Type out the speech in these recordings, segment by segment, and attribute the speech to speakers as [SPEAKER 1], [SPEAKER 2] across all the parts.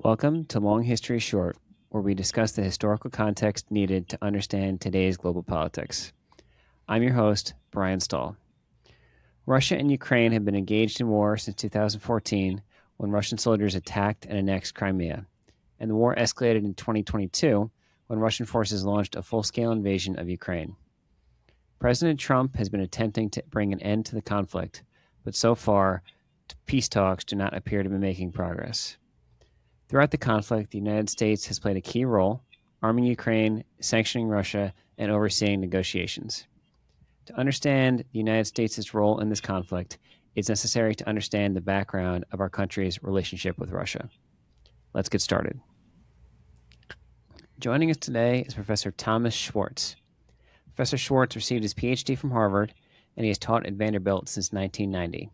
[SPEAKER 1] Welcome to Long History Short, where we discuss the historical context needed to understand today's global politics. I'm your host, Brian Stahl. Russia and Ukraine have been engaged in war since 2014 when Russian soldiers attacked and annexed Crimea, and the war escalated in 2022 when Russian forces launched a full scale invasion of Ukraine. President Trump has been attempting to bring an end to the conflict, but so far, peace talks do not appear to be making progress. Throughout the conflict, the United States has played a key role, arming Ukraine, sanctioning Russia, and overseeing negotiations. To understand the United States' role in this conflict, it's necessary to understand the background of our country's relationship with Russia. Let's get started. Joining us today is Professor Thomas Schwartz. Professor Schwartz received his PhD from Harvard, and he has taught at Vanderbilt since 1990.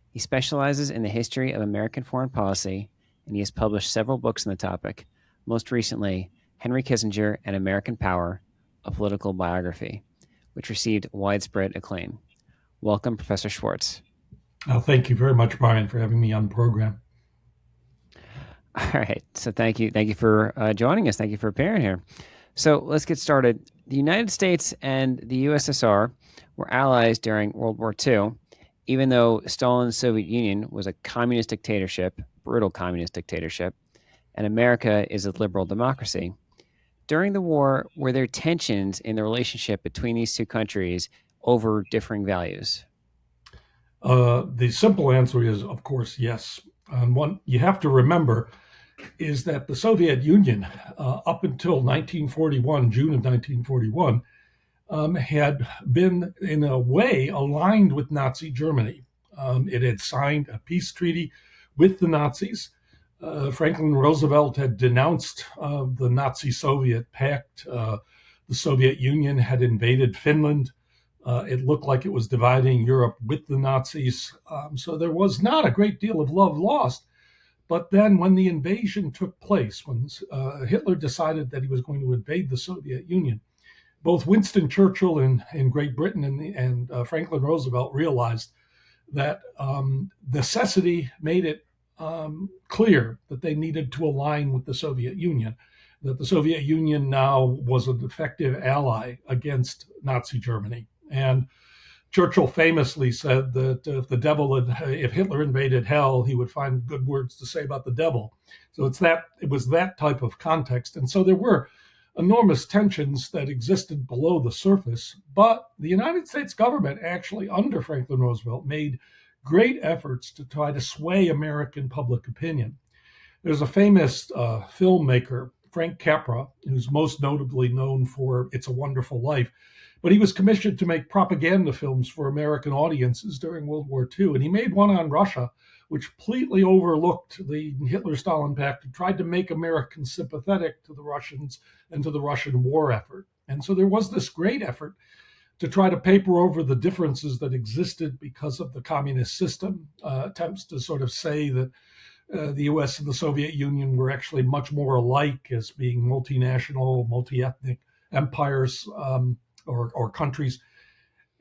[SPEAKER 1] He specializes in the history of American foreign policy, and he has published several books on the topic, most recently, Henry Kissinger and American Power, a Political Biography, which received widespread acclaim. Welcome, Professor Schwartz.
[SPEAKER 2] Thank you very much, Brian, for having me on the program.
[SPEAKER 1] All right, so thank you for joining us. Thank you for appearing here. So let's get started. The United States and the USSR were allies during World War II, even though Stalin's Soviet Union was a communist dictatorship, brutal communist dictatorship, and America is a liberal democracy. During the war, were there tensions in the relationship between these two countries over differing values?
[SPEAKER 2] The simple answer is, of course, yes. One you have to remember is that the Soviet Union, up until 1941, June of 1941, had been, in a way, aligned with Nazi Germany. It had signed a peace treaty with the Nazis. Franklin Roosevelt had denounced the Nazi-Soviet pact. The Soviet Union had invaded Finland. It looked like it was dividing Europe with the Nazis. So there was not a great deal of love lost. But then when the invasion took place, when Hitler decided that he was going to invade the Soviet Union, both Winston Churchill in Great Britain and Franklin Roosevelt realized that necessity made it clear that they needed to align with the Soviet Union, that the Soviet Union now was an effective ally against Nazi Germany. And Churchill famously said that if Hitler invaded hell, he would find good words to say about the devil. So it was that type of context. And so there were enormous tensions that existed below the surface. But the United States government actually, under Franklin Roosevelt, made great efforts to try to sway American public opinion. There's a famous filmmaker, Frank Capra, who's most notably known for It's a Wonderful Life. But he was commissioned to make propaganda films for American audiences during World War II. And he made one on Russia, which completely overlooked the Hitler-Stalin Pact and tried to make Americans sympathetic to the Russians and to the Russian war effort. And so there was this great effort to try to paper over the differences that existed because of the communist system, attempts to sort of say that the US and the Soviet Union were actually much more alike as being multinational, multi-ethnic empires, or countries.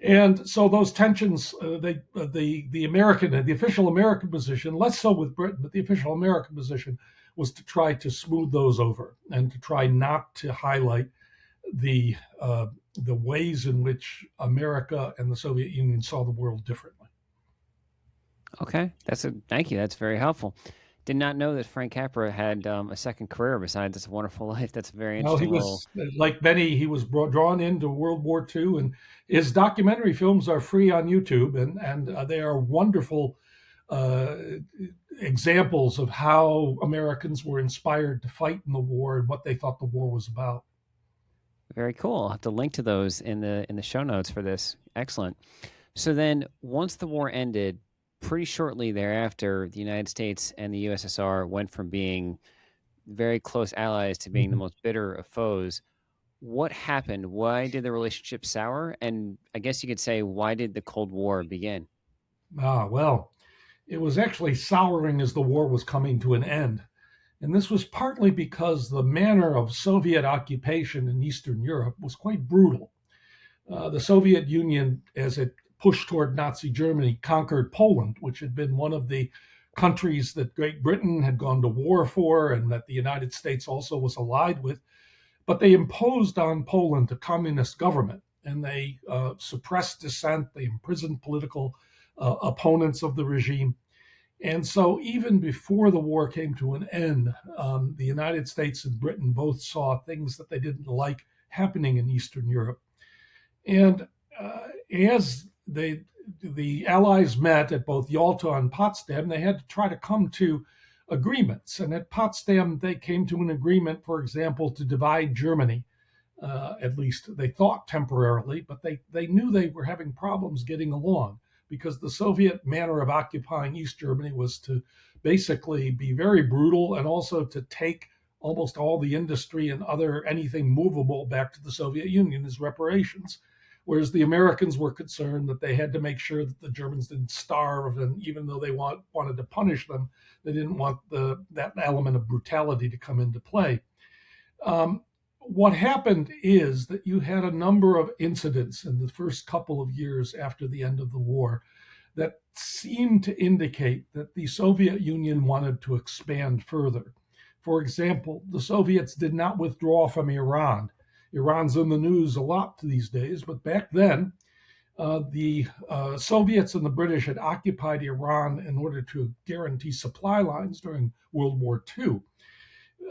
[SPEAKER 2] And so those tensions, the official American position, less so with Britain, but the official American position was to try to smooth those over and to try not to highlight the ways in which America and the Soviet Union saw the world differently.
[SPEAKER 1] Okay, thank you. That's very helpful. Did not know that Frank Capra had a second career besides It's a Wonderful Life. That's a very
[SPEAKER 2] Well, he
[SPEAKER 1] interesting
[SPEAKER 2] was, like many, he was drawn into World War II, and his documentary films are free on YouTube, and they are wonderful examples of how Americans were inspired to fight in the war and what they thought the war was about.
[SPEAKER 1] Very cool. I'll have to link to those in the show notes for this. Excellent. So then, once the war ended, pretty shortly thereafter, the United States and the USSR went from being very close allies to being the most bitter of foes. What happened? Why did the relationship sour? And I guess you could say, why did the Cold War begin?
[SPEAKER 2] Well, it was actually souring as the war was coming to an end. And this was partly because the manner of Soviet occupation in Eastern Europe was quite brutal. The Soviet Union, as it pushed toward Nazi Germany, conquered Poland, which had been one of the countries that Great Britain had gone to war for and that the United States also was allied with. But they imposed on Poland a communist government, and they suppressed dissent. They imprisoned political opponents of the regime. And so even before the war came to an end, the United States and Britain both saw things that they didn't like happening in Eastern Europe. And as the Allies met at both Yalta and Potsdam, they had to try to come to agreements. And at Potsdam, they came to an agreement, for example, to divide Germany. At least they thought temporarily, but they knew they were having problems getting along, because the Soviet manner of occupying East Germany was to basically be very brutal and also to take almost all the industry and anything movable back to the Soviet Union as reparations. Whereas the Americans were concerned that they had to make sure that the Germans didn't starve, and even though they wanted to punish them, they didn't want that element of brutality to come into play. What happened is that you had a number of incidents in the first couple of years after the end of the war that seemed to indicate that the Soviet Union wanted to expand further. For example, the Soviets did not withdraw from Iran. Iran's in the news a lot these days, but back then, the Soviets and the British had occupied Iran in order to guarantee supply lines during World War II.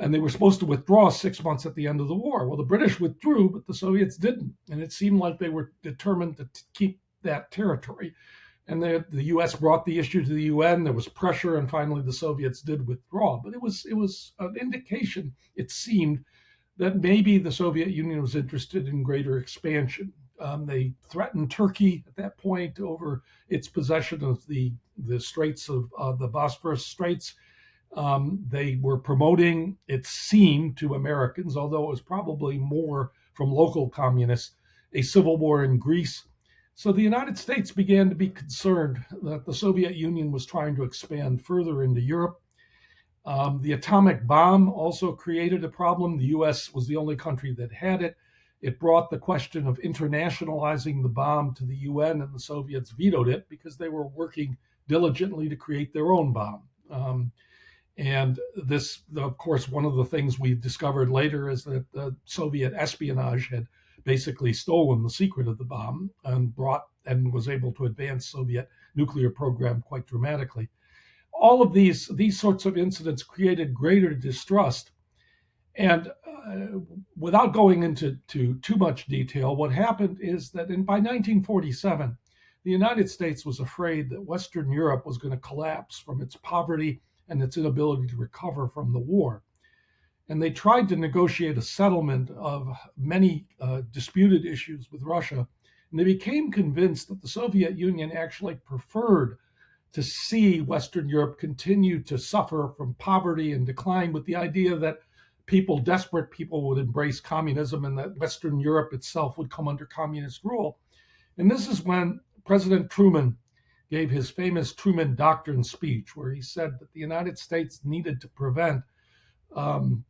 [SPEAKER 2] And they were supposed to withdraw 6 months at the end of the war. Well, the British withdrew, but the Soviets didn't. And it seemed like they were determined to keep that territory. And the U.S. brought the issue to the UN. There was pressure, and finally the Soviets did withdraw. But it was an indication, it seemed, that maybe the Soviet Union was interested in greater expansion. They threatened Turkey at that point over its possession of the Straits of the Bosphorus Straits. They were promoting, it seemed to Americans, although it was probably more from local communists, a civil war in Greece. So the United States began to be concerned that the Soviet Union was trying to expand further into Europe. The atomic bomb also created a problem. The U.S. was the only country that had it. It brought the question of internationalizing the bomb to the UN, and the Soviets vetoed it because they were working diligently to create their own bomb. And this, of course, one of the things we discovered later is that the Soviet espionage had basically stolen the secret of the bomb and was able to advance Soviet nuclear program quite dramatically. All of these sorts of incidents created greater distrust. And without going into too much detail, what happened is that by 1947, the United States was afraid that Western Europe was going to collapse from its poverty and its inability to recover from the war. And they tried to negotiate a settlement of many disputed issues with Russia. And they became convinced that the Soviet Union actually preferred to see Western Europe continue to suffer from poverty and decline, with the idea that desperate people would embrace communism and that Western Europe itself would come under communist rule. And this is when President Truman gave his famous Truman Doctrine speech, where he said that the United States needed to prevent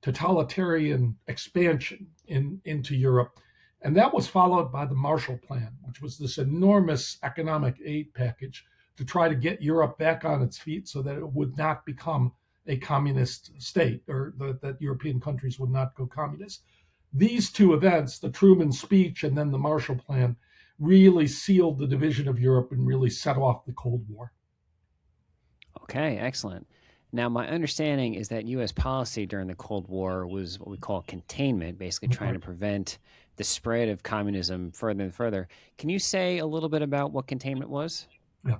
[SPEAKER 2] totalitarian expansion into Europe. And that was followed by the Marshall Plan, which was this enormous economic aid package to try to get Europe back on its feet so that it would not become a communist state, or that European countries would not go communist. These two events, the Truman speech and then the Marshall Plan, really sealed the division of Europe and really set off the Cold War.
[SPEAKER 1] Okay, excellent. Now, my understanding is that U.S. policy during the Cold War was what we call containment, basically trying to prevent the spread of communism further and further. Can you say a little bit about what containment was?
[SPEAKER 2] Yeah.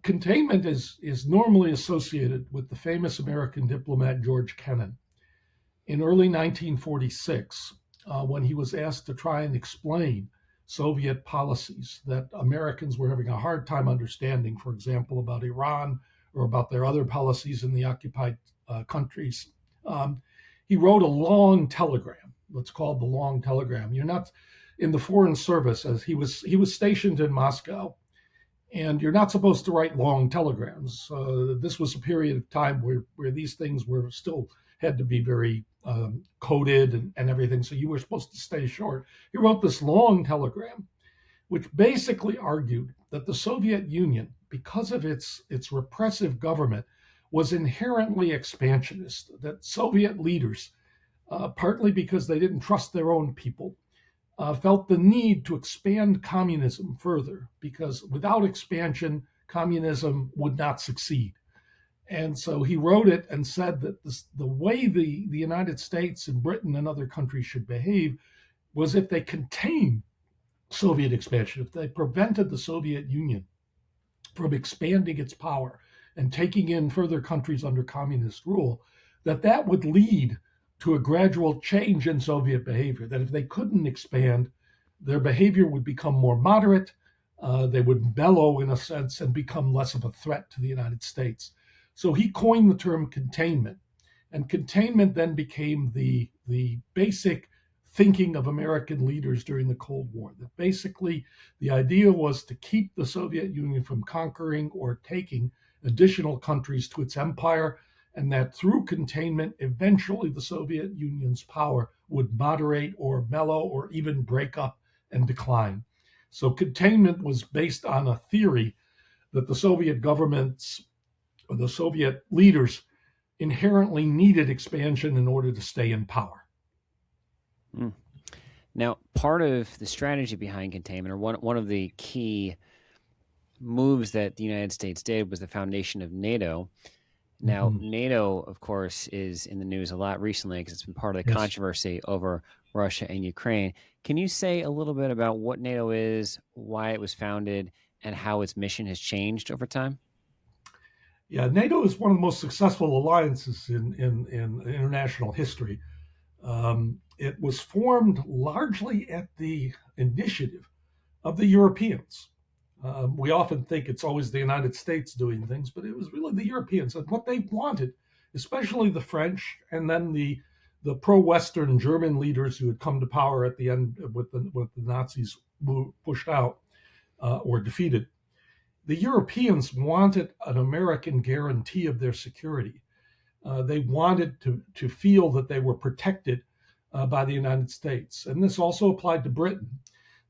[SPEAKER 2] Containment is normally associated with the famous American diplomat George Kennan. In early 1946, when he was asked to try and explain Soviet policies that Americans were having a hard time understanding, for example, about Iran or about their other policies in the occupied countries, he wrote a long telegram. What's called the long telegram. You're not in the Foreign Service, as he was stationed in Moscow, and you're not supposed to write long telegrams. This was a period of time where these things had to be very coded and everything, so you were supposed to stay short. He wrote this long telegram, which basically argued that the Soviet Union, because of its repressive government, was inherently expansionist, that Soviet leaders, partly because they didn't trust their own people, felt the need to expand communism further, because without expansion, communism would not succeed. And so he wrote it and said that the way the United States and Britain and other countries should behave was if they contained Soviet expansion, if they prevented the Soviet Union from expanding its power and taking in further countries under communist rule, that would lead to a gradual change in Soviet behavior, that if they couldn't expand, their behavior would become more moderate, they would mellow in a sense and become less of a threat to the United States. So he coined the term containment. And containment then became the basic thinking of American leaders during the Cold War. That basically the idea was to keep the Soviet Union from conquering or taking additional countries to its empire, and that through containment, eventually the Soviet Union's power would moderate or mellow or even break up and decline. So containment was based on a theory that the Soviet governments or the Soviet leaders inherently needed expansion in order to stay in power.
[SPEAKER 1] Mm. Now, part of the strategy behind containment, or one of the key moves that the United States did, was the foundation of NATO. Now, NATO, of course, is in the news a lot recently because it's been part of the controversy over Russia and Ukraine. Can you say a little bit about what NATO is, why it was founded, and how its mission has changed over time?
[SPEAKER 2] Yeah, NATO is one of the most successful alliances in international history. It was formed largely at the initiative of the Europeans. We often think it's always the United States doing things, but it was really the Europeans. And what they wanted, especially the French and then the pro-Western German leaders who had come to power at the end with the Nazis pushed out or defeated, the Europeans wanted an American guarantee of their security. They wanted to feel that they were protected by the United States. And this also applied to Britain,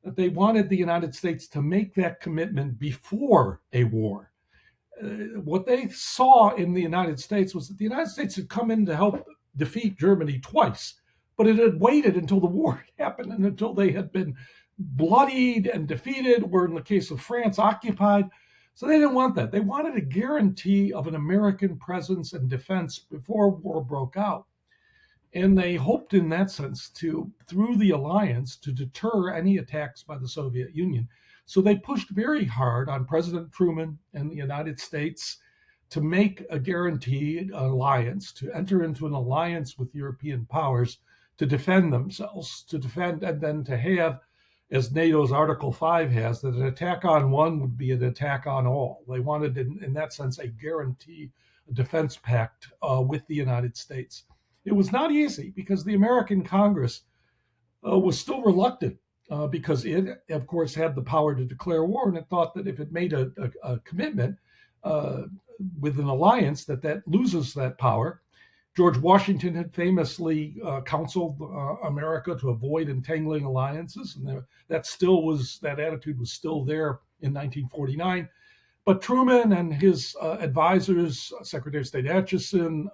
[SPEAKER 2] that they wanted the United States to make that commitment before a war. What they saw in the United States was that the United States had come in to help defeat Germany twice, but it had waited until the war had happened and until they had been bloodied and defeated, or in the case of France, occupied. So they didn't want that. They wanted a guarantee of an American presence and defense before war broke out. And they hoped in that sense to, through the alliance, to deter any attacks by the Soviet Union. So they pushed very hard on President Truman and the United States to make a guaranteed alliance, to enter into an alliance with European powers to defend themselves, to defend, and then to have, as NATO's Article 5 has, that an attack on one would be an attack on all. They wanted, in that sense, a guarantee, a defense pact with the United States. It was not easy because the American Congress was still reluctant because it, of course, had the power to declare war, and it thought that if it made a commitment with an alliance, that loses that power. George Washington had famously counseled America to avoid entangling alliances, and that attitude was still there in 1949. But Truman and his advisors, Secretary of State Atchison,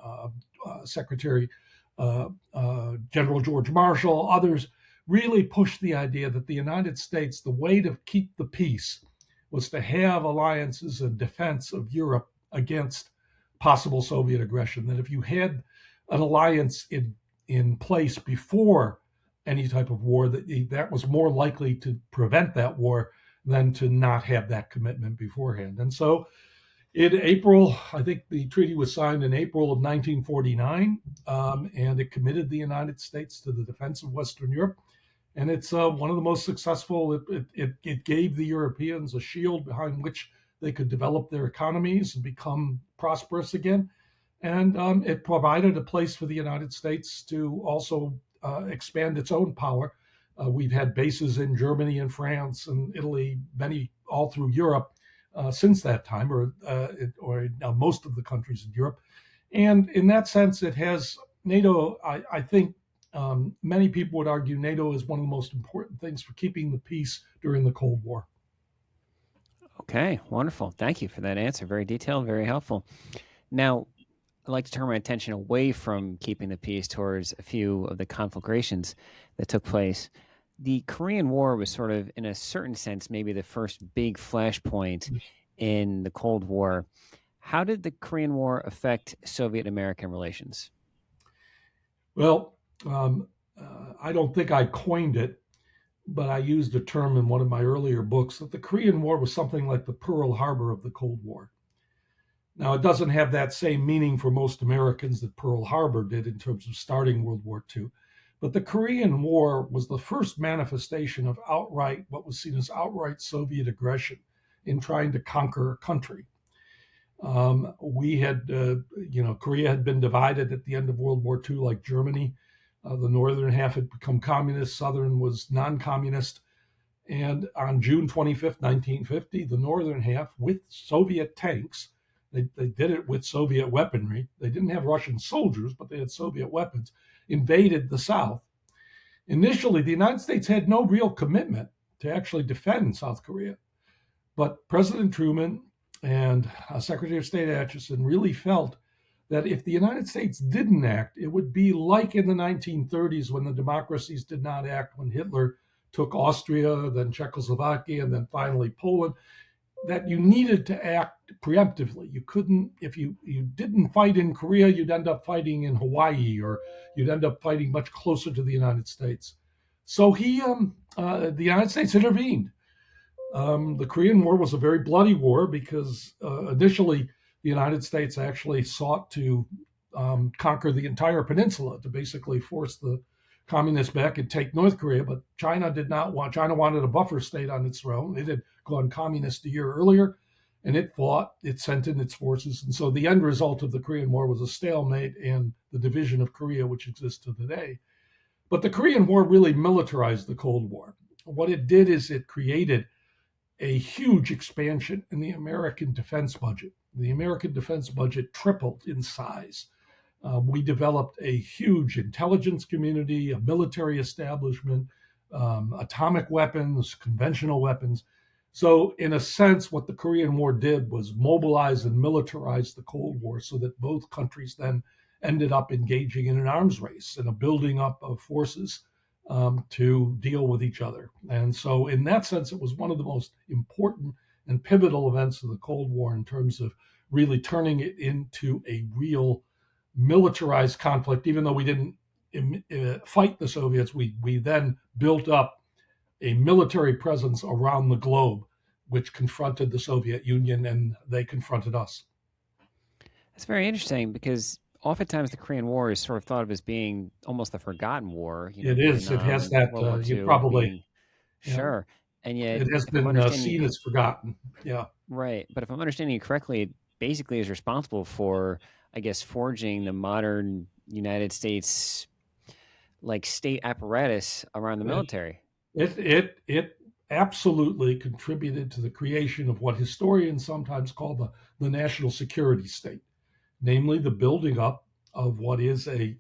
[SPEAKER 2] Secretary General George Marshall, others, really pushed the idea that the United States, the way to keep the peace was to have alliances and defense of Europe against possible Soviet aggression. That if you had an alliance in place before any type of war, that was more likely to prevent that war than to not have that commitment beforehand. And so in April, I think the treaty was signed in April of 1949, and it committed the United States to the defense of Western Europe. And it's one of the most successful. It gave the Europeans a shield behind which they could develop their economies and become prosperous again. And it provided a place for the United States to also expand its own power. We've had bases in Germany and France and Italy, many all through Europe since that time, or most of the countries in Europe. And in that sense, it has NATO. I think many people would argue NATO is one of the most important things for keeping the peace during the Cold War.
[SPEAKER 1] Okay, wonderful. Thank you for that answer. Very detailed, very helpful. Now, I'd like to turn my attention away from keeping the peace towards a few of the conflagrations that took place. The Korean War was sort of, in a certain sense, maybe the first big flashpoint in the Cold War. How did the Korean War affect Soviet American relations?
[SPEAKER 2] Well, I don't think I coined it, but I used a term in one of my earlier books that the Korean War was something like the Pearl Harbor of the Cold War. Now, it doesn't have that same meaning for most Americans that Pearl Harbor did in terms of starting World War II. But the Korean War was the first manifestation of outright, what was seen as outright Soviet aggression in trying to conquer a country. We had, Korea had been divided at the end of World War II, like Germany. The northern half had become communist, southern was non communist. And on June 25th, 1950, the northern half, with Soviet tanks, they did it with Soviet weaponry. They didn't have Russian soldiers, but they had Soviet weapons, invaded the South. Initially, the United States had no real commitment to actually defend South Korea. But President Truman and Secretary of State Acheson really felt that if the United States didn't act, it would be like in the 1930s when the democracies did not act, when Hitler took Austria, then Czechoslovakia, and then finally Poland, that you needed to act preemptively. You couldn't, if you didn't fight in Korea, you'd end up fighting in Hawaii, or you'd end up fighting much closer to the United States. So the United States intervened. The Korean War was a very bloody war because initially the United States actually sought to conquer the entire peninsula, to basically force the communists back and take North Korea. But China did not want. China wanted a buffer state on its throne. It had gone communist a year earlier, and it fought. It sent in its forces, and so the end result of the Korean War was a stalemate and the division of Korea, which exists to today. But the Korean War really militarized the Cold War. What it did is it created a huge expansion in the American defense budget. The American defense budget tripled in size. We developed a huge intelligence community, a military establishment, atomic weapons, conventional weapons. So, in a sense, what the Korean War did was mobilize and militarize the Cold War so that both countries then ended up engaging in an arms race and a building up of forces to deal with each other. And so, in that sense, it was one of the most important and pivotal events of the Cold War in terms of really turning it into a real militarized conflict. Even though we didn't fight the Soviets, we then built up a military presence around the globe, which confronted the Soviet Union, and they confronted us.
[SPEAKER 1] That's very interesting because oftentimes the Korean War is sort of thought of as being almost the forgotten war.
[SPEAKER 2] It is. It has that.
[SPEAKER 1] World War
[SPEAKER 2] You
[SPEAKER 1] II
[SPEAKER 2] probably.
[SPEAKER 1] being
[SPEAKER 2] Yeah,
[SPEAKER 1] sure, and yet,
[SPEAKER 2] it has
[SPEAKER 1] if I'm
[SPEAKER 2] been
[SPEAKER 1] understanding
[SPEAKER 2] seen as forgotten. Yeah.
[SPEAKER 1] right, but if I'm understanding you correctly, it basically is responsible for, I guess, forging the modern United States like state apparatus around the military.
[SPEAKER 2] It absolutely contributed to the creation of what historians sometimes call the national security state, namely the building up of what is a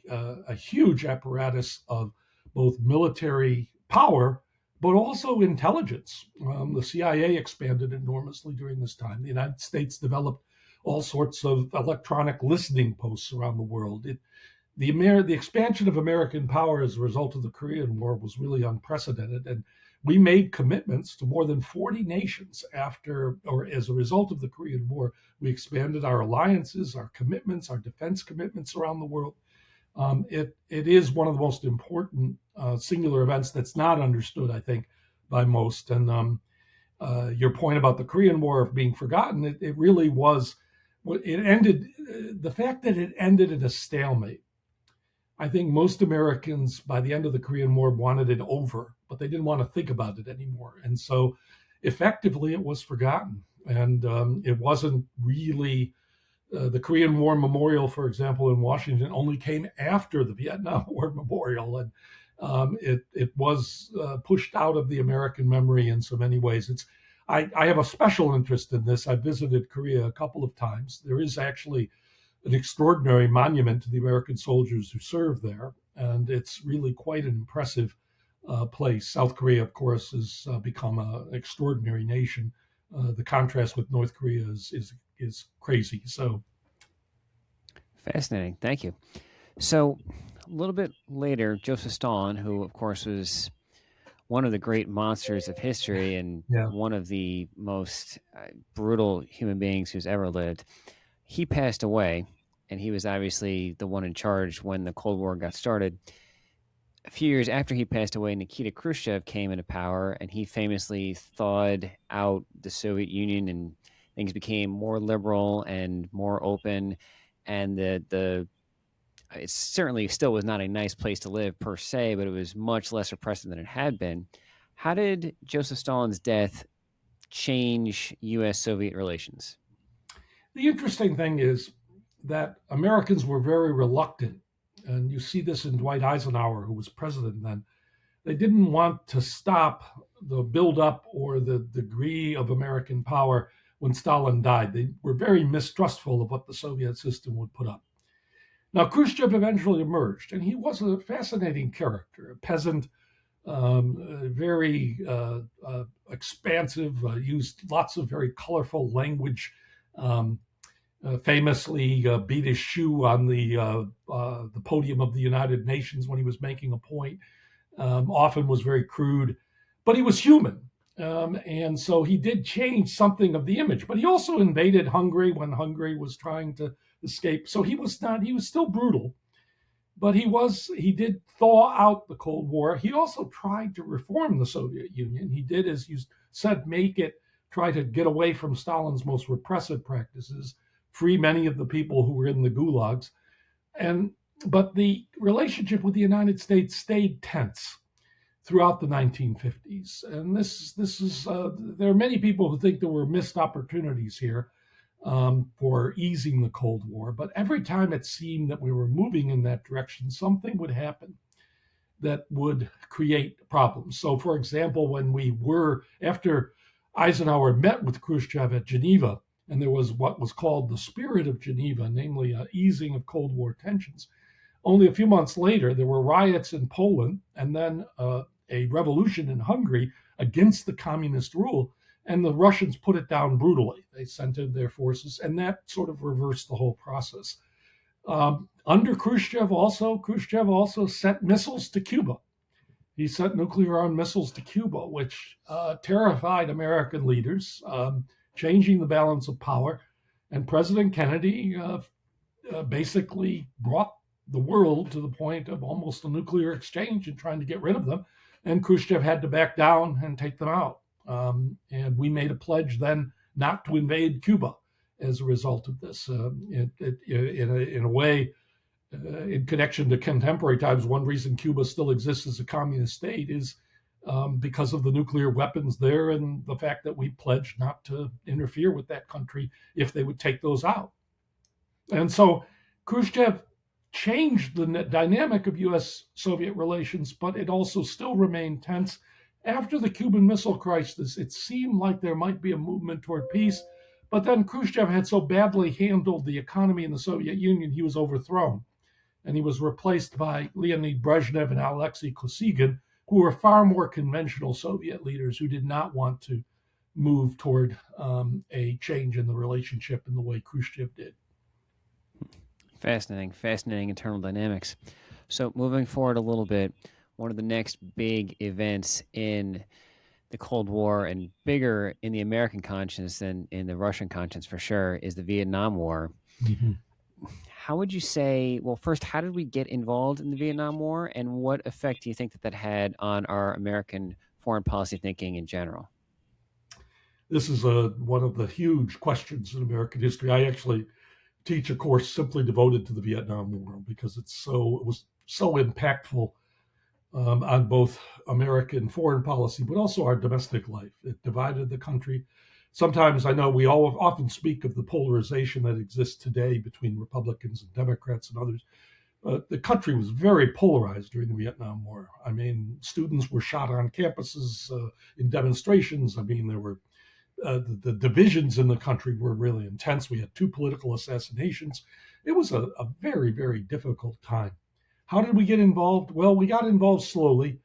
[SPEAKER 2] huge apparatus of both military power, but also intelligence. The CIA expanded enormously during this time. The United States developed all sorts of electronic listening posts around the world. The expansion of American power as a result of the Korean War was really unprecedented, and we made commitments to more than 40 nations after, or as a result of the Korean War. We expanded our alliances, our commitments, our defense commitments around the world. It is one of the most important singular events that's not understood, I think, by most. And your point about the Korean War being forgotten, it really was. It ended. The fact that it ended in a stalemate. I think most Americans, by the end of the Korean War, wanted it over, but they didn't want to think about it anymore. And so, effectively, it was forgotten, and it wasn't really. The Korean War Memorial, for example, in Washington, only came after the Vietnam War Memorial, and it was pushed out of the American memory in so many ways. I have a special interest in this. I visited Korea a couple of times. There is actually an extraordinary monument to the American soldiers who served there, and it's really quite an impressive place. South Korea, of course, has become an extraordinary nation. The contrast with North Korea is crazy. So
[SPEAKER 1] Fascinating. Thank you. So, a little bit later, Joseph Stalin, who, of course, was one of the great monsters of history and
[SPEAKER 2] Yeah.
[SPEAKER 1] one of the most brutal human beings who's ever lived, he passed away. And he was obviously the one in charge when the Cold War got started. A few years after he passed away, Nikita Khrushchev came into power, and he famously thawed out the Soviet Union, and things became more liberal and more open. And the it certainly still was not a nice place to live per se, but it was much less oppressive than it had been. How did Joseph Stalin's death change U.S. Soviet relations?
[SPEAKER 2] The interesting thing is that Americans were very reluctant, and you see this in Dwight Eisenhower, who was president then. They didn't want to stop the buildup or the degree of American power when Stalin died. They were very mistrustful of what the Soviet system would put up. Now, Khrushchev eventually emerged, and he was a fascinating character, a peasant, very expansive, used lots of very colorful language, um, famously beat his shoe on the podium of the United Nations when he was making a point. Often was very crude, but he was human. And so he did change something of the image, but he also invaded Hungary when Hungary was trying to escape. So he was still brutal, but he did thaw out the Cold War. He also tried to reform the Soviet Union. He did, as you said, try to get away from Stalin's most repressive practices, free many of the people who were in the gulags. But the relationship with the United States stayed tense throughout the 1950s. And there are many people who think there were missed opportunities here for easing the Cold War. But every time it seemed that we were moving in that direction, something would happen that would create problems. So, for example, after Eisenhower met with Khrushchev at Geneva, and there was what was called the spirit of Geneva, namely an easing of Cold War tensions. Only a few months later, there were riots in Poland and then a revolution in Hungary against the communist rule, and the Russians put it down brutally. They sent in their forces, and that sort of reversed the whole process. Under Khrushchev also sent missiles to Cuba. He sent nuclear-armed missiles to Cuba, which terrified American leaders, changing the balance of power. And President Kennedy basically brought the world to the point of almost a nuclear exchange and trying to get rid of them. And Khrushchev had to back down and take them out. And we made a pledge then not to invade Cuba as a result of this. In a way, in connection to contemporary times, one reason Cuba still exists as a communist state is because of the nuclear weapons there and the fact that we pledged not to interfere with that country if they would take those out. And so Khrushchev changed the dynamic of U.S.-Soviet relations, but it also still remained tense. After the Cuban Missile Crisis, it seemed like there might be a movement toward peace, but then Khrushchev had so badly handled the economy in the Soviet Union, he was overthrown. And he was replaced by Leonid Brezhnev and Alexei Kosygin, who were far more conventional Soviet leaders who did not want to move toward a change in the relationship in the way Khrushchev did.
[SPEAKER 1] Fascinating internal dynamics. So, moving forward a little bit, one of the next big events in the Cold War, and bigger in the American conscience than in the Russian conscience for sure, is the Vietnam War.
[SPEAKER 2] Mm-hmm.
[SPEAKER 1] How would you say, well, first, how did we get involved in the Vietnam War, and what effect do you think that had on our American foreign policy thinking in general?
[SPEAKER 2] This is one of the huge questions in American history. I actually teach a course simply devoted to the Vietnam War because it was so impactful on both American foreign policy, but also our domestic life. It divided the country. Sometimes I know we often speak of the polarization that exists today between Republicans and Democrats and others. The country was very polarized during the Vietnam War. I mean, students were shot on campuses in demonstrations. I mean, there were the divisions in the country were really intense. We had 2 political assassinations. It was a very, very difficult time. How did we get involved? Well, we got involved slowly.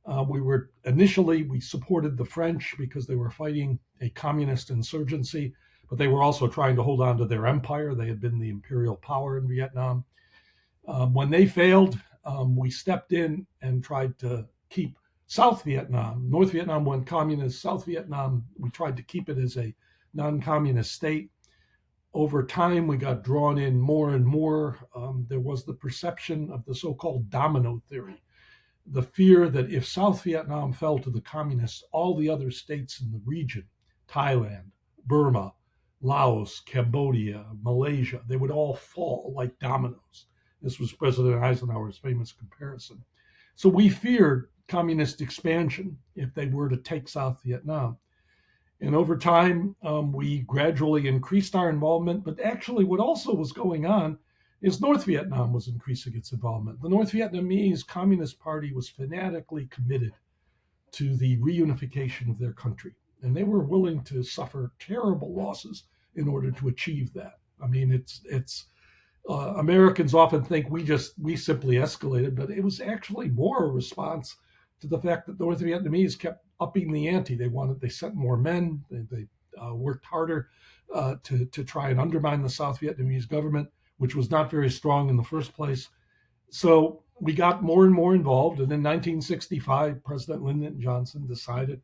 [SPEAKER 2] We supported the French because they were fighting a communist insurgency. but they were also trying to hold on to their empire. They had been the imperial power in Vietnam. When they failed, we stepped in and tried to keep South Vietnam. North Vietnam went communist. South Vietnam, we tried to keep it as a non-communist state. Over time, we got drawn in more and more. There was the perception of the so-called domino theory, the fear that if South Vietnam fell to the communists, all the other states in the region, Thailand, Burma, Laos, Cambodia, Malaysia, they would all fall like dominoes. This was President Eisenhower's famous comparison. So we feared communist expansion if they were to take South Vietnam. And over time, we gradually increased our involvement. But actually, what also was going on is North Vietnam was increasing its involvement. The North Vietnamese Communist Party was fanatically committed to the reunification of their country. And they were willing to suffer terrible losses in order to achieve that. I mean, it's Americans often think we simply escalated, but it was actually more a response to the fact that North Vietnamese kept upping the ante. They sent more men. They worked harder to try and undermine the South Vietnamese government, which was not very strong in the first place. So we got more and more involved. And in 1965, President Lyndon Johnson decided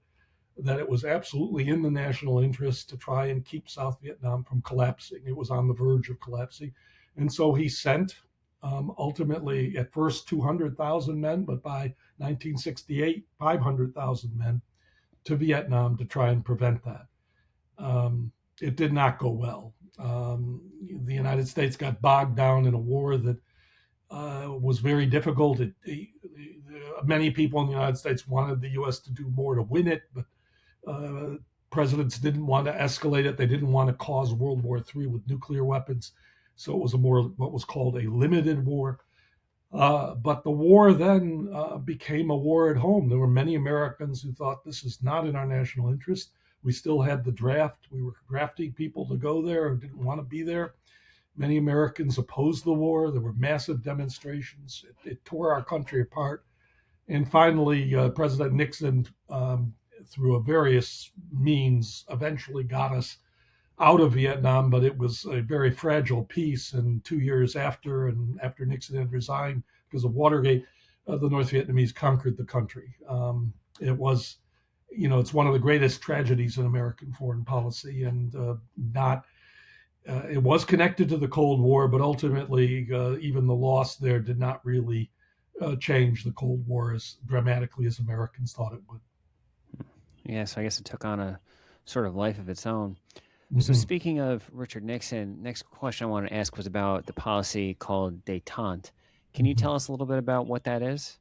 [SPEAKER 2] that it was absolutely in the national interest to try and keep South Vietnam from collapsing. It was on the verge of collapsing. And so he sent ultimately at first 200,000 men, but by 1968, 500,000 men to Vietnam to try and prevent that. It did not go well. The United States got bogged down in a war that was very difficult. Many people in the United States wanted the U.S. to do more to win it, but presidents didn't want to escalate it. They didn't want to cause World War III with nuclear weapons. So it was what was called a limited war. But the war then became a war at home. There were many Americans who thought this is not in our national interest. We still had the draft. We were drafting people to go there who didn't want to be there. Many Americans opposed the war. There were massive demonstrations. It tore our country apart. And finally, President Nixon, through various means, eventually got us out of Vietnam, but it was a very fragile peace. And 2 years after Nixon had resigned because of Watergate, the North Vietnamese conquered the country. It was, it's one of the greatest tragedies in American foreign policy, and it was connected to the Cold War, but ultimately, even the loss there did not really change the Cold War as dramatically as Americans thought it would.
[SPEAKER 1] Yeah, so I guess it took on a sort of life of its own.
[SPEAKER 2] Mm-hmm.
[SPEAKER 1] So speaking of Richard Nixon, next question I wanted to ask was about the policy called détente. Can you tell us a little bit about what that is?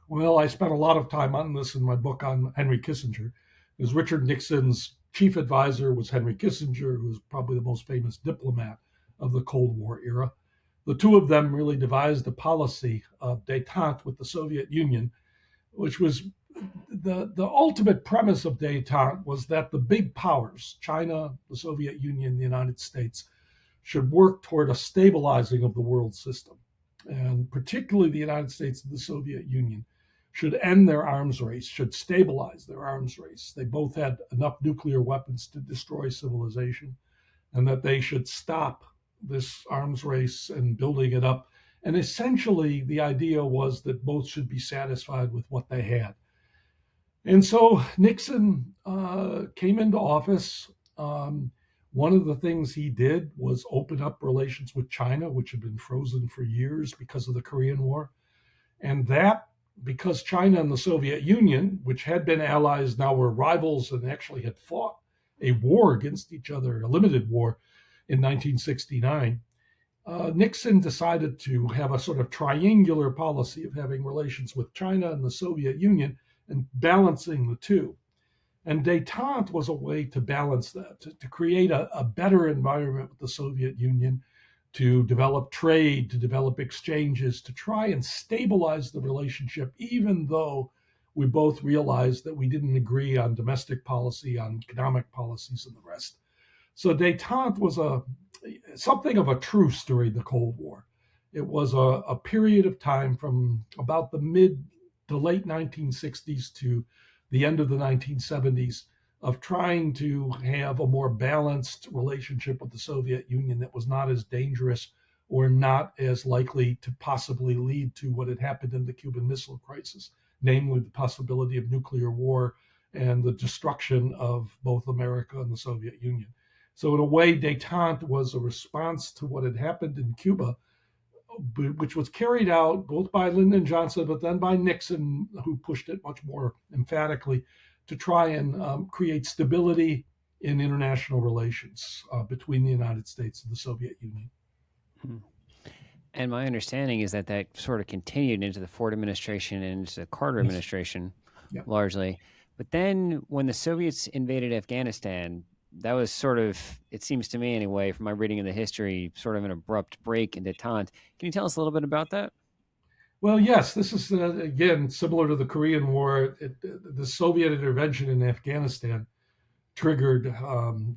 [SPEAKER 2] Well, I spent a lot of time on this in my book on Henry Kissinger, because Richard Nixon's chief advisor was Henry Kissinger, who was probably the most famous diplomat of the Cold War era. The two of them really devised a policy of détente with the Soviet Union, which was the ultimate premise of détente was that the big powers, China, the Soviet Union, the United States, should work toward a stabilizing of the world system. And particularly the United States and the Soviet Union should end their arms race, should stabilize their arms race. They both had enough nuclear weapons to destroy civilization, and that they should stop this arms race and building it up. And essentially, the idea was that both should be satisfied with what they had. And so Nixon came into office. One of the things he did was open up relations with China, which had been frozen for years because of the Korean War. And that, because China and the Soviet Union, which had been allies, now were rivals and actually had fought a war against each other, a limited war in 1969, Nixon decided to have a sort of triangular policy of having relations with China and the Soviet Union and balancing the two. And détente was a way to balance that, to create a better environment with the Soviet Union, to develop trade, to develop exchanges, to try and stabilize the relationship, even though we both realized that we didn't agree on domestic policy, on economic policies, and the rest. So détente was something of a truce during the Cold War. It was a period of time from about the mid to late 1960s to the end of the 1970s of trying to have a more balanced relationship with the Soviet Union that was not as dangerous or not as likely to possibly lead to what had happened in the Cuban Missile Crisis, namely the possibility of nuclear war and the destruction of both America and the Soviet Union. So in a way, détente was a response to what had happened in Cuba, which was carried out both by Lyndon Johnson, but then by Nixon, who pushed it much more emphatically to try and create stability in international relations between the United States and the Soviet Union.
[SPEAKER 1] And my understanding is that that sort of continued into the Ford administration and into the Carter
[SPEAKER 2] Yes.
[SPEAKER 1] administration
[SPEAKER 2] Yeah.
[SPEAKER 1] largely. But then when the Soviets invaded Afghanistan, that was sort of, it seems to me anyway, from my reading of the history, sort of an abrupt break in détente. Can you tell us a little bit about that?
[SPEAKER 2] Well, yes, this is, again, similar to the Korean War. The Soviet intervention in Afghanistan triggered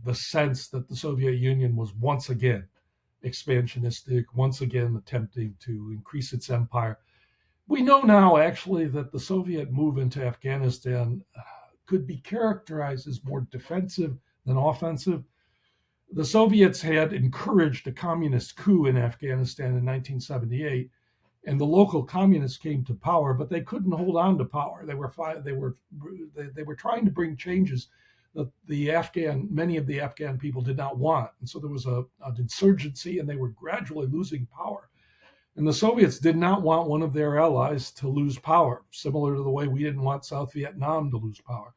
[SPEAKER 2] the sense that the Soviet Union was once again expansionistic, once again attempting to increase its empire. We know now, actually, that the Soviet move into Afghanistan could be characterized as more defensive than offensive. The Soviets had encouraged a communist coup in Afghanistan in 1978, and the local communists came to power, but they couldn't hold on to power. They were trying to bring changes that many of the Afghan people did not want, and so there was an insurgency, and they were gradually losing power. And the Soviets did not want one of their allies to lose power, similar to the way we didn't want South Vietnam to lose power.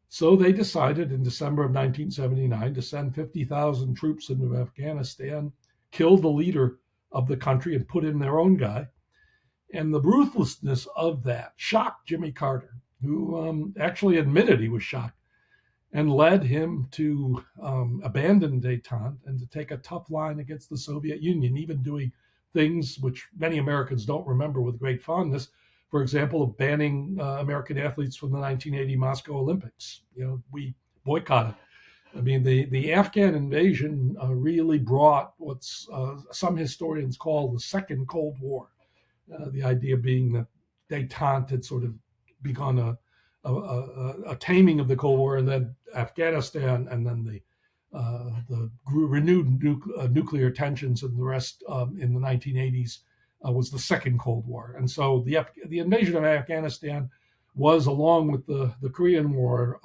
[SPEAKER 2] So they decided in December of 1979 to send 50,000 troops into Afghanistan, kill the leader of the country, and put in their own guy. And the ruthlessness of that shocked Jimmy Carter, who actually admitted he was shocked, and led him to abandon détente and to take a tough line against the Soviet Union, even doing things which many Americans don't remember with great fondness. For example, of banning American athletes from the 1980 Moscow Olympics. We boycotted. I mean, the Afghan invasion really brought what's some historians call the Second Cold War. The idea being that détente had sort of begun a taming of the Cold War, and then Afghanistan, and then the renewed nuclear tensions and the rest in the 1980s was the Second Cold War. And so the invasion of Afghanistan was, along with the Korean War,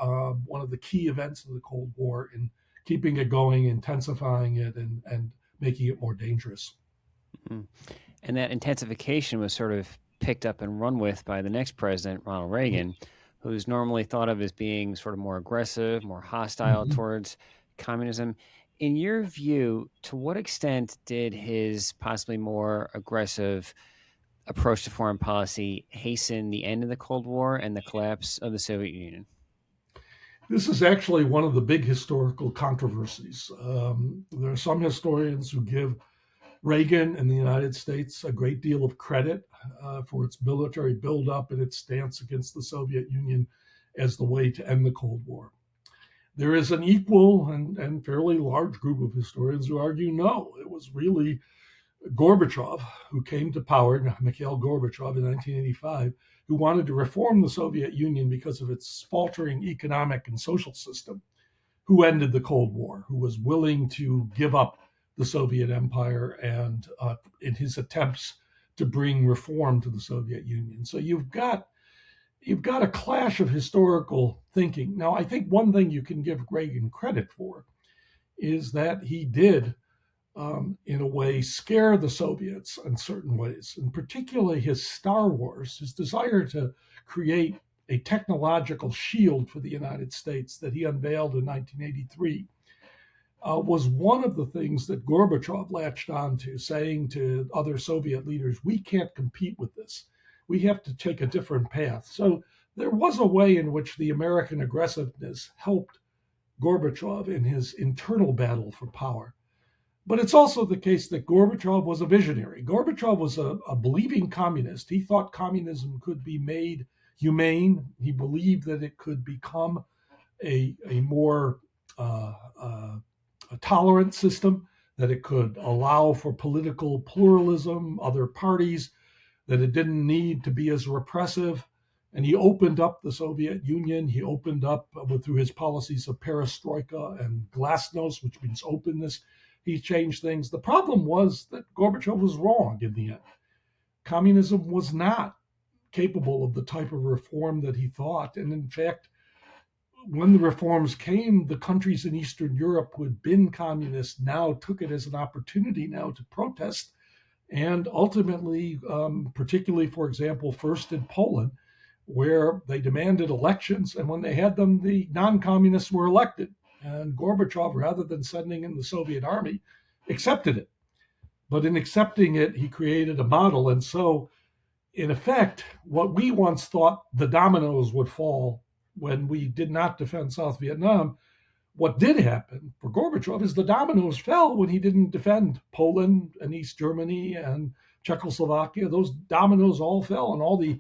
[SPEAKER 2] one of the key events of the Cold War in keeping it going, intensifying it, and making it more dangerous.
[SPEAKER 1] Mm-hmm. And that intensification was sort of picked up and run with by the next president, Ronald Reagan, who's normally thought of as being sort of more aggressive, more hostile towards communism. In your view, to what extent did his possibly more aggressive approach to foreign policy hasten the end of the Cold War and the collapse of the Soviet Union?
[SPEAKER 2] This is actually one of the big historical controversies. There are some historians who give Reagan and the United States a great deal of credit for its military buildup and its stance against the Soviet Union as the way to end the Cold War. There is an equal and fairly large group of historians who argue no, it was really Gorbachev who came to power, Mikhail Gorbachev in 1985, who wanted to reform the Soviet Union because of its faltering economic and social system, who ended the Cold War, who was willing to give up the Soviet Empire and in his attempts to bring reform to the Soviet Union. So you've got a clash of historical thinking. Now, I think one thing you can give Reagan credit for is that he did, in a way, scare the Soviets in certain ways, and particularly his Star Wars, his desire to create a technological shield for the United States that he unveiled in 1983. Was one of the things that Gorbachev latched onto, saying to other Soviet leaders, we can't compete with this. We have to take a different path. So there was a way in which the American aggressiveness helped Gorbachev in his internal battle for power. But it's also the case that Gorbachev was a visionary. Gorbachev was a believing communist. He thought communism could be made humane. He believed that it could become a more a tolerant system, that it could allow for political pluralism, other parties, that it didn't need to be as repressive. And he opened up the Soviet Union. He opened up through his policies of perestroika and glasnost, which means openness. He changed things. The problem was that Gorbachev was wrong in the end. Communism was not capable of the type of reform that he thought. And in fact, when the reforms came, the countries in Eastern Europe who had been communist now took it as an opportunity now to protest. And ultimately, particularly, for example, first in Poland, where they demanded elections. And when they had them, the non-communists were elected. And Gorbachev, rather than sending in the Soviet army, accepted it. But in accepting it, he created a model. And so, in effect, what we once thought the dominoes would fall when we did not defend South Vietnam, what did happen for Gorbachev is the dominoes fell when he didn't defend Poland and East Germany and Czechoslovakia. Those dominoes all fell, and all the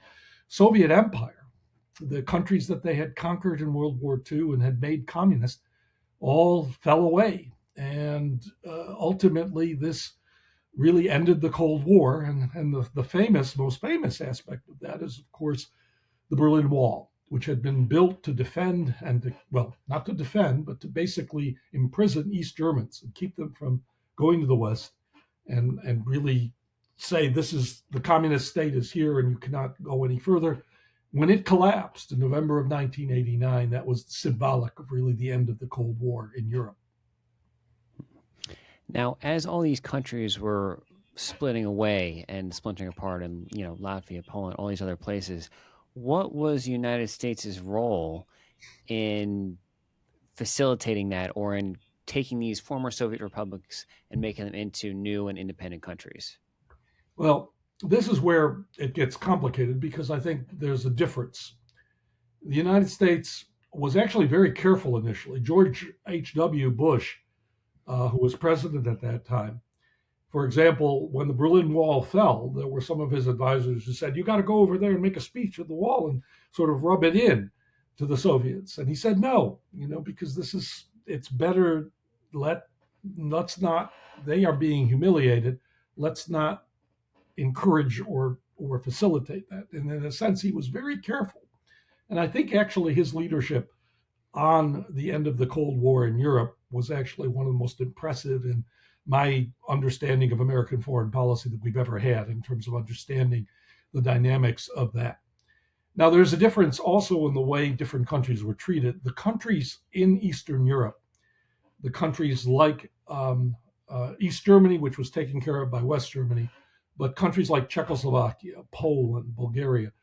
[SPEAKER 2] Soviet Empire, the countries that they had conquered in World War II and had made communist, all fell away. And ultimately, this really ended the Cold War. And the most famous aspect of that is, of course, the Berlin Wall, which had been built to defend not to defend, but to basically imprison East Germans and keep them from going to the West and really say, this is the communist state is here and you cannot go any further. When it collapsed in November of 1989, that was symbolic of really the end of the Cold War in Europe.
[SPEAKER 1] Now, as all these countries were splitting away and splintering apart, and Latvia, Poland, all these other places, what was the United States' role in facilitating that, or in taking these former Soviet republics and making them into new and independent countries?
[SPEAKER 2] Well, this is where it gets complicated, because I think there's a difference. The United States was actually very careful initially. George H.W. Bush, who was president at that time, for example, when the Berlin Wall fell, there were some of his advisors who said, you got to go over there and make a speech at the wall and sort of rub it in to the Soviets. And he said, no, because it's better, let's not, they are being humiliated. Let's not encourage or facilitate that. And in a sense, he was very careful. And I think actually his leadership on the end of the Cold War in Europe was actually one of the most impressive in my understanding of American foreign policy that we've ever had, in terms of understanding the dynamics of that. Now, there's a difference also in the way different countries were treated. The countries in Eastern Europe, the countries like East Germany, which was taken care of by West Germany, but countries like Czechoslovakia, Poland, Bulgaria,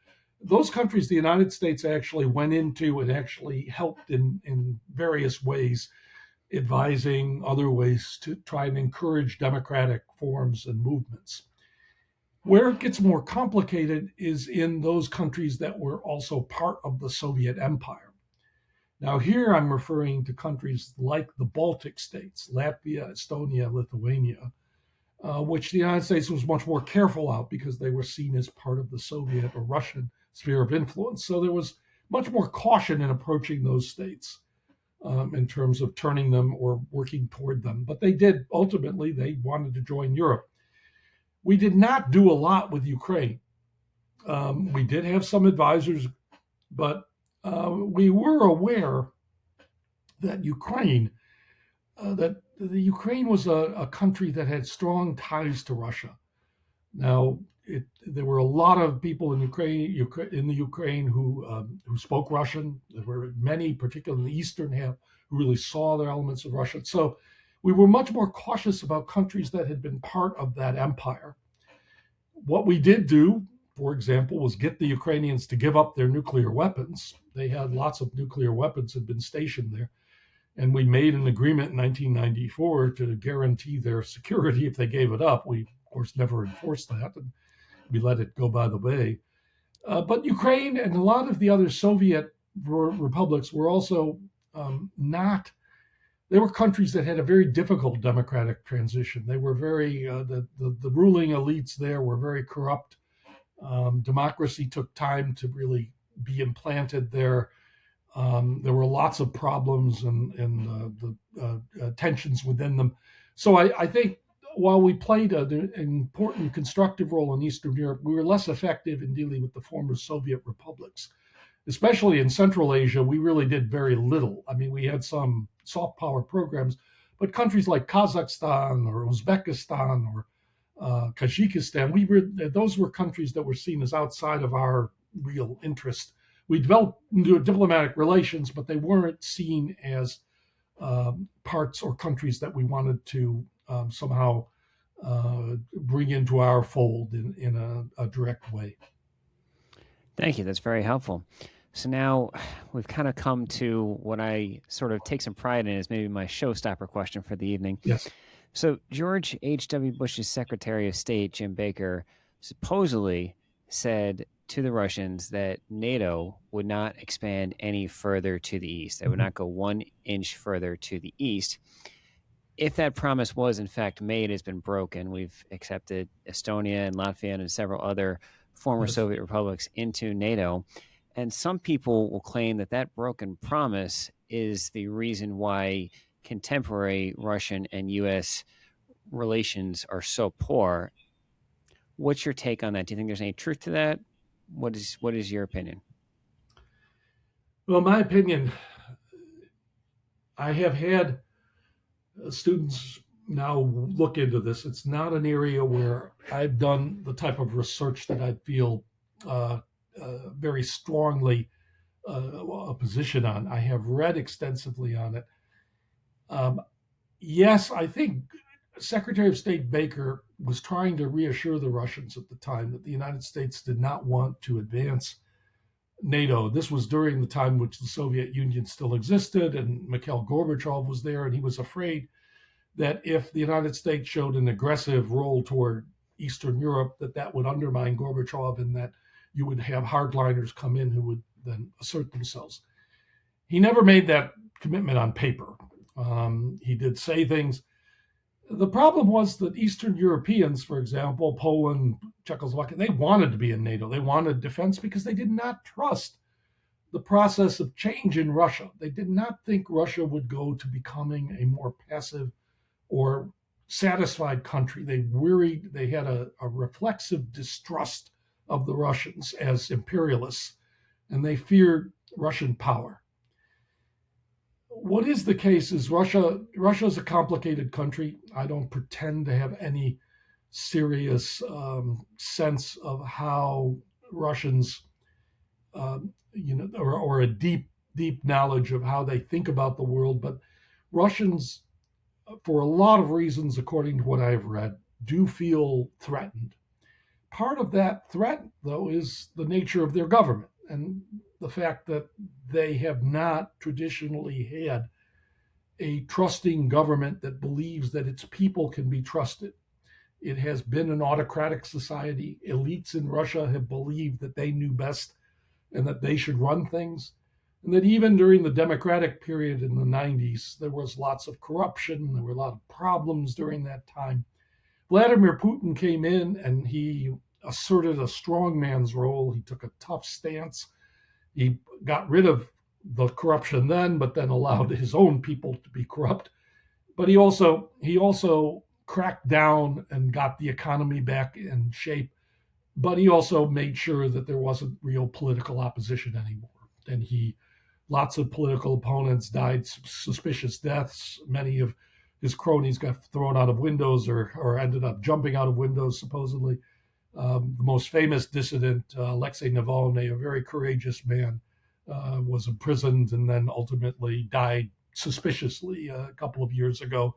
[SPEAKER 2] those countries, the United States actually went into and actually helped in various ways, advising other ways to try and encourage democratic forms and movements. Where it gets more complicated is in those countries that were also part of the Soviet Empire. Now, here I'm referring to countries like the Baltic states, Latvia, Estonia, Lithuania, which the United States was much more careful of because they were seen as part of the Soviet or Russian sphere of influence. So there was much more caution in approaching those states in terms of turning them or working toward them. But they wanted to join Europe. We did not do a lot with Ukraine. We did have some advisors, but we were aware that Ukraine was a country that had strong ties to Russia. Now, there were a lot of people in Ukraine who spoke Russian. There were many, particularly in the eastern half, who really saw their elements of Russian. So we were much more cautious about countries that had been part of that empire. What we did do, for example, was get the Ukrainians to give up their nuclear weapons. They had lots of nuclear weapons had been stationed there. And we made an agreement in 1994 to guarantee their security if they gave it up. We, of course, never enforced that, and we let it go by the way. But Ukraine and a lot of the other Soviet republics were also they were countries that had a very difficult democratic transition. They were very, the ruling elites there were very corrupt. Democracy took time to really be implanted there. There were lots of problems and the tensions within them. So I think while we played an important constructive role in Eastern Europe, we were less effective in dealing with the former Soviet republics. especially in Central Asia, we really did very little. I mean, we had some soft power programs, but countries like Kazakhstan or Uzbekistan or Tajikistan, those were countries that were seen as outside of our real interest. We developed diplomatic relations, but they weren't seen as parts or countries that we wanted to somehow bring into our fold in a direct way.
[SPEAKER 1] Thank you. That's very helpful. So now we've kind of come to what I sort of take some pride in is maybe my showstopper question for the evening.
[SPEAKER 2] Yes.
[SPEAKER 1] So George H.W. Bush's Secretary of State, Jim Baker, supposedly said to the Russians that NATO would not expand any further to the east. They would not go 1 inch further to the east. If that promise was in fact made, it's been broken. We've accepted Estonia and Latvia and several other former
[SPEAKER 2] Yes.
[SPEAKER 1] Soviet republics into NATO. And some people will claim that that broken promise is the reason why contemporary Russian and U.S. relations are so poor. What's your take on that? Do you think there's any truth to that? What is your opinion?
[SPEAKER 2] Well, my opinion, I have had students now look into this. It's not an area where I've done the type of research that I feel very strongly a position on. I have read extensively on it. Yes, I think Secretary of State Baker was trying to reassure the Russians at the time that the United States did not want to advance NATO. This was during the time which the Soviet Union still existed, and Mikhail Gorbachev was there, and he was afraid that if the United States showed an aggressive role toward Eastern Europe, that would undermine Gorbachev and that you would have hardliners come in who would then assert themselves. He never made that commitment on paper. He did say things. The problem was that Eastern Europeans, for example, Poland, Czechoslovakia, they wanted to be in NATO. They wanted defense because they did not trust the process of change in Russia. They did not think Russia would go to becoming a more passive or satisfied country. They had a reflexive distrust of the Russians as imperialists, and they feared Russian power. What is the case is Russia is a complicated country. I don't pretend to have any serious sense of how Russians, or a deep knowledge of how they think about the world. But Russians, for a lot of reasons, according to what I've read, do feel threatened. Part of that threat, though, is the nature of their government and the fact that they have not traditionally had a trusting government that believes that its people can be trusted. It has been an autocratic society. Elites in Russia have believed that they knew best and that they should run things. And that even during the democratic period in the 90s, there was lots of corruption. There were a lot of problems during that time. Vladimir Putin came in and he asserted a strongman's role. He took a tough stance. He got rid of the corruption then, but then allowed his own people to be corrupt. But he also cracked down and got the economy back in shape. But he also made sure that there wasn't real political opposition anymore. And lots of political opponents died suspicious deaths. Many of his cronies got thrown out of windows or ended up jumping out of windows, supposedly. The most famous dissident, Alexei Navalny, a very courageous man, was imprisoned and then ultimately died suspiciously a couple of years ago.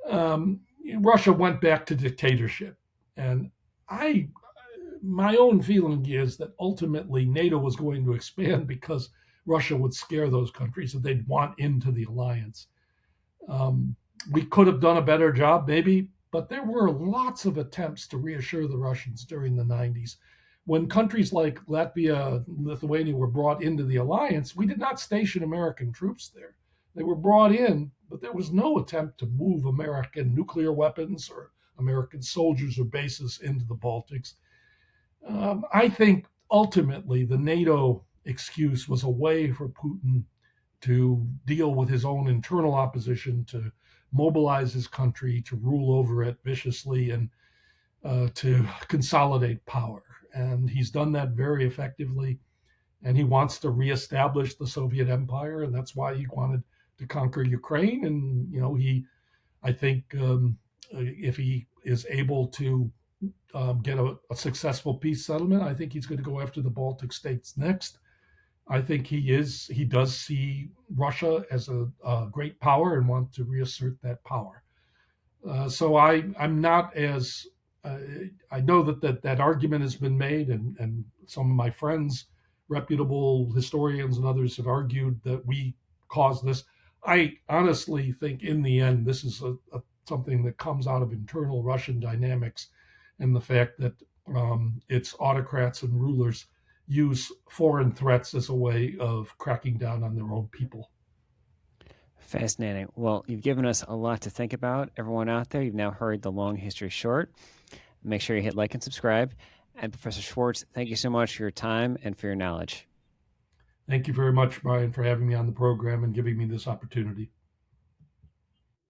[SPEAKER 2] Russia went back to dictatorship. And my own feeling is that ultimately NATO was going to expand because Russia would scare those countries and they'd want into the alliance. We could have done a better job, maybe, but there were lots of attempts to reassure the Russians during the 90s. When countries like Latvia and Lithuania were brought into the alliance, we did not station American troops there. They were brought in, but there was no attempt to move American nuclear weapons or American soldiers or bases into the Baltics. I think ultimately the NATO excuse was a way for Putin to deal with his own internal opposition, to mobilize his country, to rule over it viciously, and to consolidate power. And he's done that very effectively. and he wants to reestablish the Soviet Empire, and that's why he wanted to conquer Ukraine. And I think if he is able to get a successful peace settlement, I think he's going to go after the Baltic states next. I think he does see Russia as a great power and want to reassert that power. So I'm not as I know that argument has been made, and some of my friends, reputable historians and others, have argued that we caused this. I honestly think in the end this is something that comes out of internal Russian dynamics, and the fact that its autocrats and rulers use foreign threats as a way of cracking down on their own people.
[SPEAKER 1] Fascinating. Well, you've given us a lot to think about. Everyone out there, you've now heard the long history short. Make sure you hit like and subscribe. And Professor Schwartz, thank you so much for your time and for your knowledge.
[SPEAKER 2] Thank you very much, Brian, for having me on the program and giving me this opportunity.